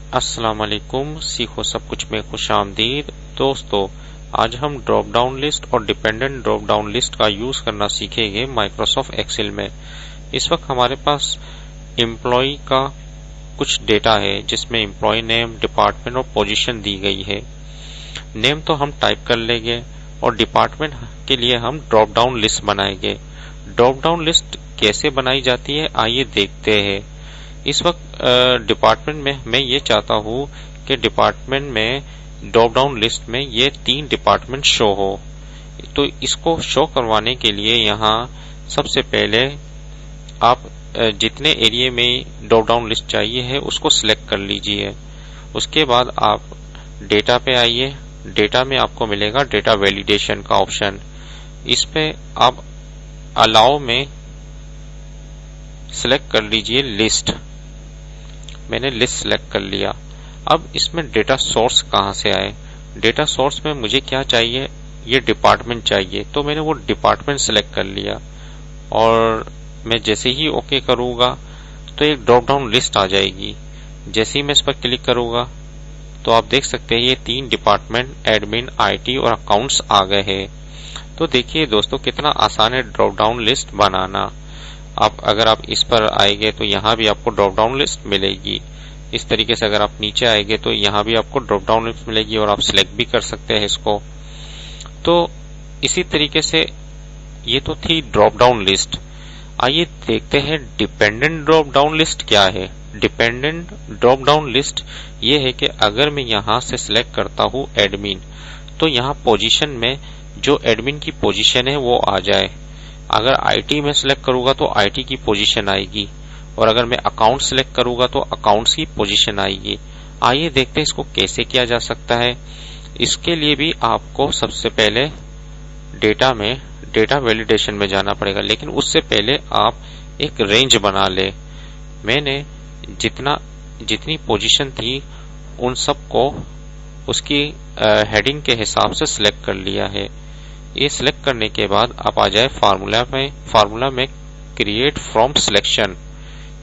अस्सलाम वालेकुम। सीखो सब कुछ में खुशामदीद। दोस्तों, आज हम ड्रॉप डाउन लिस्ट और डिपेंडेंट ड्रॉप डाउन लिस्ट का यूज करना सीखेंगे माइक्रोसॉफ्ट एक्सेल में। इस वक्त हमारे पास एम्प्लॉय का कुछ डेटा है जिसमें एम्प्लॉय नेम, डिपार्टमेंट और पोजीशन दी गई है। नेम तो हम टाइप कर लेंगे और डिपार्टमेंट के लिए हम ड्रॉप डाउन लिस्ट बनाएंगे। ड्रॉप डाउन लिस्ट कैसे बनाई जाती है आइए देखते हैं। इस वक्त डिपार्टमेंट में मैं ये चाहता हूँ कि डिपार्टमेंट में ड्रॉप डाउन लिस्ट में ये 3 डिपार्टमेंट शो हो। तो इसको शो करवाने के लिए यहाँ सबसे पहले आप जितने एरिया में ड्रॉप डाउन लिस्ट चाहिए है उसको सिलेक्ट कर लीजिए। उसके बाद आप डेटा पे आइए। डेटा में आपको मिलेगा डेटा वैलिडेशन का ऑप्शन। इस पे आप अलाउ में सिलेक्ट कर लीजिए लिस्ट। मैंने लिस्ट सिलेक्ट कर लिया। अब इसमें डेटा सोर्स कहां से आए? डेटा सोर्स में मुझे क्या चाहिए? ये डिपार्टमेंट चाहिए, तो मैंने वो डिपार्टमेंट सिलेक्ट कर लिया और मैं जैसे ही ओके करूंगा तो एक ड्रॉप डाउन लिस्ट आ जाएगी। जैसे ही मैं इस पर क्लिक करूंगा तो आप देख सकते हैं ये 3 डिपार्टमेंट एडमिन, आईटी और अकाउंट्स आ गए हैं। तो देखिए दोस्तों कितना आसान है ड्रॉप डाउन लिस्ट बनाना। अगर आप इस पर आएंगे तो यहाँ भी आपको ड्रॉप डाउन लिस्ट मिलेगी। इस तरीके से अगर आप नीचे आएंगे तो यहाँ भी आपको ड्रॉप डाउन लिस्ट मिलेगी और आप सिलेक्ट भी कर सकते हैं इसको। तो इसी तरीके से ये तो थी ड्रॉप डाउन लिस्ट। आइए देखते हैं डिपेंडेंट ड्रॉप डाउन लिस्ट क्या है। डिपेंडेंट ड्रॉप डाउन लिस्ट ये है कि अगर मैं यहाँ से सिलेक्ट करता हूँ एडमिन, तो यहाँ पोजीशन में जो एडमिन की पोजीशन है वो आ जाए। अगर आईटी में सिलेक्ट करूंगा तो आईटी की पोजीशन आएगी और अगर मैं अकाउंट सिलेक्ट करूंगा तो अकाउंट्स की पोजीशन आएगी। आइए देखते हैं इसको कैसे किया जा सकता है। इसके लिए भी आपको सबसे पहले डेटा में डेटा वैलिडेशन में जाना पड़ेगा, लेकिन उससे पहले आप एक रेंज बना ले। मैंने जितनी पोजीशन थी उन सबको उसकी हेडिंग के हिसाब से सिलेक्ट कर लिया है। ये सिलेक्ट करने के बाद आप आ जाए फार्मूला में क्रिएट फ्रॉम सिलेक्शन,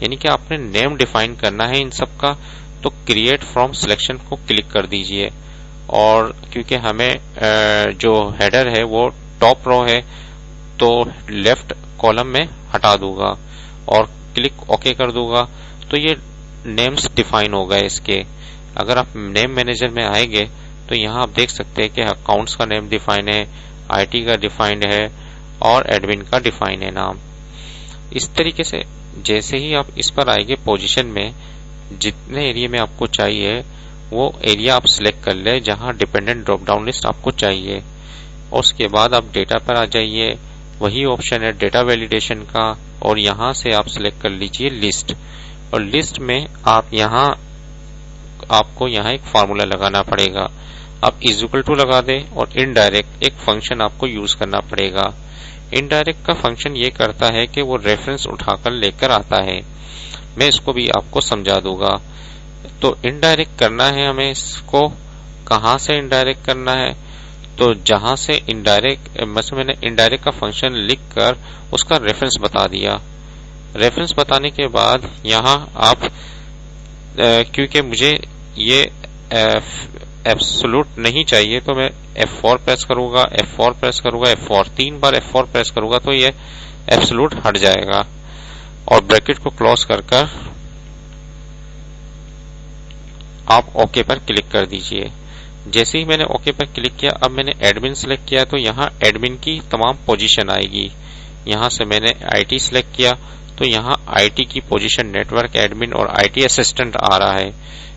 यानी कि आपने नेम डिफाइन करना है इन सब का। तो क्रिएट फ्रॉम सिलेक्शन को क्लिक कर दीजिए और क्योंकि हमें जो हेडर है वो टॉप रो है तो लेफ्ट कॉलम में हटा दूंगा और क्लिक ओके कर दूंगा। तो ये नेम्स डिफाइन हो गए इसके। अगर आप नेम मैनेजर में आएंगे तो यहाँ आप देख सकते हैं कि अकाउंट्स का नेम डिफाइन है, आईटी का डिफाइंड है और एडमिन का डिफाइन है नाम। इस तरीके से जैसे ही आप इस पर आएंगे पोजीशन में जितने एरिया में आपको चाहिए वो एरिया आप सिलेक्ट कर ले जहां डिपेंडेंट ड्रॉप डाउन लिस्ट आपको चाहिए। और उसके बाद आप डेटा पर आ जाइए, वही ऑप्शन है डेटा वैलिडेशन का और यहां से आप सिलेक्ट कर लीजिए लिस्ट। और लिस्ट में आपको यहाँ एक फार्मूला लगाना पड़ेगा। आप इक्वल टू लगा दें और इनडायरेक्ट एक फंक्शन आपको यूज करना पड़ेगा। इनडायरेक्ट का फंक्शन ये करता है कि वो रेफरेंस उठाकर लेकर आता है। मैं इसको भी आपको समझा दूंगा। तो इनडायरेक्ट करना है हमें इसको। कहां से इनडायरेक्ट करना है? तो जहां से इनडायरेक्ट मैंने इनडायरेक्ट का फंक्शन लिखकर उसका रेफरेंस बता दिया। रेफरेंस बताने के बाद यहाँ आप क्योंकि मुझे ये एब्सोल्यूट नहीं चाहिए तो मैं F4 प्रेस करूंगा, F4 प्रेस करूंगा, F4 3 बार F4 प्रेस करूंगा तो ये एब्सोल्यूट हट जाएगा। और ब्रैकेट को क्लोज कर आप ओके पर क्लिक कर दीजिए। जैसे ही मैंने ओके पर क्लिक किया, अब मैंने एडमिन सिलेक्ट किया तो यहाँ एडमिन की तमाम पोजीशन आएगी। यहाँ से मैंने आईटी सिलेक्ट किया तो यहाँ आईटी की पोजीशन नेटवर्क एडमिन और आईटी असिस्टेंट आ रहा है।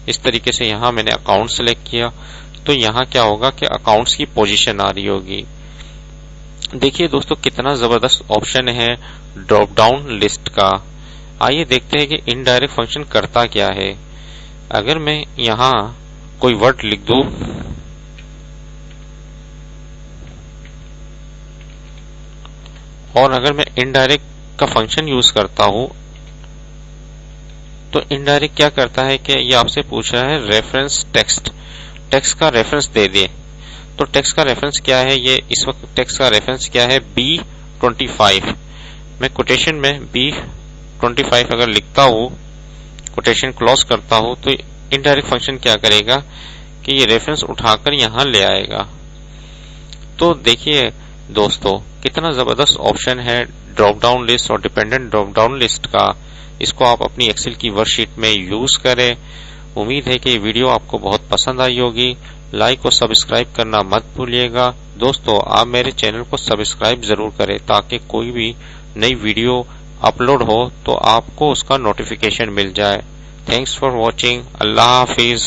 इस तरीके से यहाँ मैंने अकाउंट सिलेक्ट किया तो यहाँ क्या होगा कि अकाउंट्स की पोजीशन आ रही होगी। देखिए दोस्तों कितना जबरदस्त ऑप्शन है ड्रॉप डाउन लिस्ट का। आइए देखते हैं कि इनडायरेक्ट फंक्शन करता क्या है। अगर मैं यहाँ कोई वर्ड लिख दूं और अगर मैं इनडायरेक्ट का फंक्शन यूज करता हूं तो इनडायरेक्ट क्या करता है कि ये आपसे पूछ रहा है रेफरेंस टेक्स्ट का रेफरेंस दे दे। तो टेक्स्ट का रेफरेंस क्या है? ये इस वक्त टेक्स्ट का रेफरेंस क्या है? B25। मैं कोटेशन में B25 अगर लिखता हूं, कोटेशन क्लोज करता हूं तो इनडायरेक्ट फंक्शन क्या करेगा कि ये रेफरेंस उठाकर यहां ले आएगा। तो देखिए दोस्तों, कितना जबरदस्त ऑप्शन है ड्रॉप डाउन लिस्ट और डिपेंडेंट ड्रॉप डाउन लिस्ट का। इसको आप अपनी एक्सेल की वर्कशीट में यूज करें। उम्मीद है कि ये वीडियो आपको बहुत पसंद आई होगी। लाइक और सब्सक्राइब करना मत भूलिएगा। दोस्तों, आप मेरे चैनल को सब्सक्राइब जरूर करें ताकि कोई भी नई वीडियो अपलोड हो तो आपको उसका नोटिफिकेशन मिल जाए। Thanks for watching. Allah Hafiz.